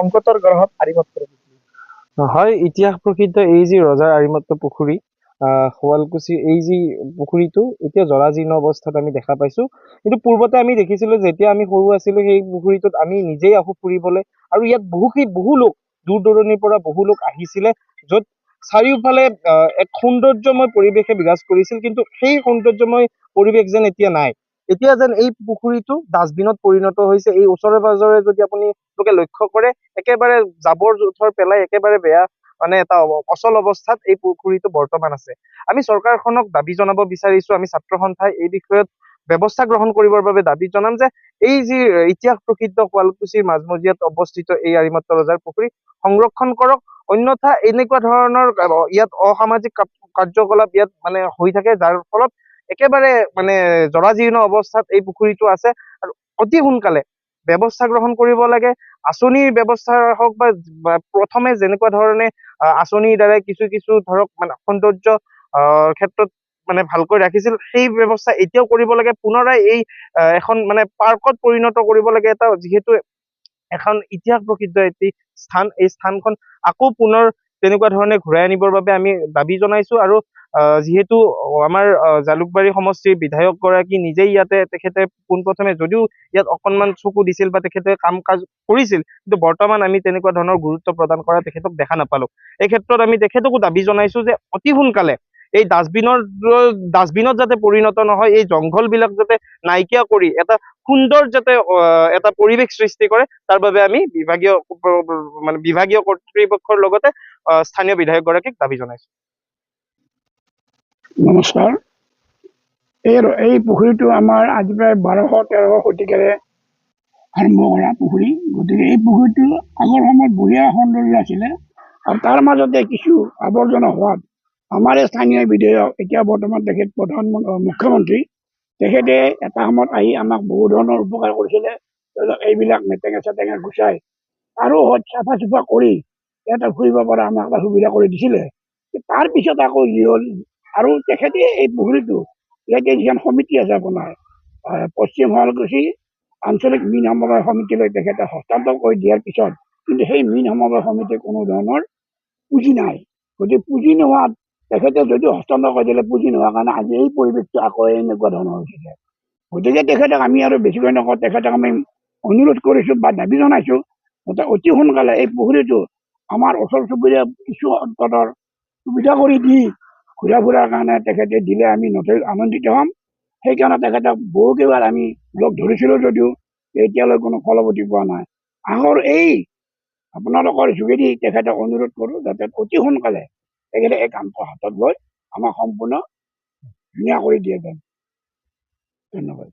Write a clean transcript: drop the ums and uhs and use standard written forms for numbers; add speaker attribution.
Speaker 1: সংকটৰ গৰাহত আৰিমাত্ৰ পুখুৰী।
Speaker 2: হয়, ইতিহাস প্ৰসিদ্ধ এই যি ৰজাৰ আৰিমাত্ত পুখুৰী, শুৱালকুছিৰ এই যি পুখুৰীটো এতিয়া জৰাজীৰ্ণ অৱস্থাত আমি দেখা পাইছো। কিন্তু পূৰ্বতে আমি দেখিছিলো যেতিয়া আমি সৰু আছিলো সেই পুখুৰীটোত আমি নিজেই আহো ফুৰিবলৈ, আৰু ইয়াত বহু লোক দূৰ দূৰণিৰ পৰা বহু লোক আহিছিলে, য'ত চাৰিওফালে এক সৌন্দৰ্যময় পৰিৱেশে বিৰাজ কৰিছিল। কিন্তু সেই সৌন্দৰ্যময় পৰিৱেশ যেন এতিয়া নাই। এতিয়া যেন এই পুখুৰীটো ডাষ্টবিনত পৰিণত হৈছে। এই ওচৰে পাজৰে যদি আপুনি লক্ষ্য কৰে, একেবাৰে জাবৰ জোথৰ পেলাই একেবাৰে বেয়া মানে এটা অচল অৱস্থাত এই পুখুৰীটো বৰ্তমান আছে। আমি চৰকাৰখনক দাবী জনাব বিচাৰিছো, আমি ছাত্ৰ সন্থাই এই বিষয়ত ব্যৱস্থা গ্ৰহণ কৰিবৰ বাবে দাবী জনাম যে এই যি ইতিহাস প্ৰসিদ্ধ শুৱালকুছিৰ মাজমজিয়াত অৱস্থিত এই আৰিমাত্ত ৰজাৰ পুখুৰী সংৰক্ষণ কৰক, অন্যথা এনেকুৱা ধৰণৰ ইয়াত অসামাজিক কাৰ্যকলাপ ইয়াত মানে হৈ থাকে, যাৰ ফলত একেবাৰে মানে জৰাজীৰ্ণ অৱস্থাত এই পুখুৰীটো আছে। আৰু অতি সোনকালে ব্যৱস্থা গ্ৰহণ কৰিব লাগে। আঁচনিৰ ব্যৱস্থা হওক বা প্ৰথমে যেনেকুৱা ধৰণে আঁচনিৰ দ্বাৰাই কিছু ধৰক মানে সৌন্দৰ্য ক্ষেত্ৰত মানে ভালকৈ ৰাখিছিল, সেই ব্যৱস্থা এতিয়াও কৰিব লাগে। পুনৰাই এই এখন মানে পাৰ্কত পৰিণত কৰিব লাগে, এটা যিহেতু এখন ইতিহাস প্ৰসিদ্ধ এটি স্থান। এই স্থানখন আকৌ পুনৰ তেনেকুৱা ধৰণে ঘূৰাই আনিবৰ বাবে আমি দাবী জনাইছো। আৰু যিহেতু আমাৰ জালুকবাৰী সমষ্টিৰ বিধায়ক গৰাকী নিজেই ইয়াতে তেখেতে পোনপ্ৰথমে যদিও ইয়াত অকণমান চকু দিছিল বা তেখেতে কাম কাজ কৰিছিল, কিন্তু বৰ্তমান আমি তেনেকুৱা ধৰণৰ গুৰুত্ব প্ৰদান কৰা তেখেতক দেখা নাপালো। এই ক্ষেত্ৰত আমি তেখেতকো দাবী জনাইছো যে অতি সোনকালে এই ডাষ্টবিনত যাতে পৰিণত নহয়, এই জংঘল বিলাক যাতে নাইকিয়া কৰি এটা সুন্দৰ যাতে এটা পৰিৱেশ সৃষ্টি কৰে, তাৰ বাবে আমি বিভাগীয় কৰ্তৃপক্ষৰ লগতে স্থানীয় বিধায়ক গৰাকীক দাবী জনাইছো।
Speaker 3: নমস্কাৰ। এই পুখুৰীটো আমাৰ আজি প্ৰায় 1200-1300 শতিকাৰে আৰম্ভ কৰা পুখুৰী। গতিকে এই পুখুৰীটো আগৰ সময়ত বঢ়িয়া সৌন্দৰ্য আছিলে, আৰু তাৰ মাজতে কিছু আৱৰ্জনা হোৱাত আমাৰ এই স্থানীয় বিধায়ক, এতিয়া বৰ্তমান তেখেত মুখ্যমন্ত্ৰী, তেখেতে এটা সময়ত আহি আমাক বহু ধৰণৰ উপকাৰ কৰিছিলে। ধৰি লওক এইবিলাক মেটেঙা চেটেঙা গুচাই আৰু চাফা চুফা কৰি ইয়াতে ফুৰিব পৰা আমাক এটা সুবিধা কৰি দিছিলে। তাৰ পিছত আকৌ যি হ'ল, আৰু তেখেতে এই পুখুৰীটো ইয়াতে যিখন সমিতি আছে আপোনাৰ পশ্চিম শুৱালকুছি আঞ্চলিক মীন সমবায় সমিতিলৈ তেখেতে হস্তান্তৰ কৰি দিয়াৰ পিছত কিন্তু সেই মীন সমবায় সমিতিৰ কোনো ধৰণৰ পুঁজি নাই। গতিকে পুঁজি নোহোৱাত তেখেতে যদিও হস্তান্তৰ কৰি দিলে, পুঁজি নোহোৱাৰ কাৰণে আজি এই পৰিৱেশটো আকৌ এনেকুৱা ধৰণৰ হৈছে। গতিকে তেখেতক আমি আৰু বেছিকৈ নকওঁ, তেখেতক আমি অনুৰোধ কৰিছো বা দাবী জনাইছো যাতে অতি সোনকালে এই পুখুৰীটো আমাৰ ওচৰ চুবুৰীয়া কিছু অন্তৰৰ সুবিধা কৰি দি ঘূৰা ফুৰাৰ কাৰণে তেখেতে দিলে আমি নথৈ আনন্দিত হ'ম। সেইকাৰণে তেখেতক বহুকেইবাৰ আমি লগ ধৰিছিলোঁ যদিও এতিয়ালৈ কোনো ফলৱতী পোৱা নাই। আগৰ এই আপোনালোকৰ যোগেদি তেখেতক অনুৰোধ কৰোঁ যাতে অতি সোনকালে তেখেতে এই কামটো হাতত লৈ আমাক সম্পূৰ্ণ ধুনীয়া কৰি দিয়ে যেন। ধন্যবাদ।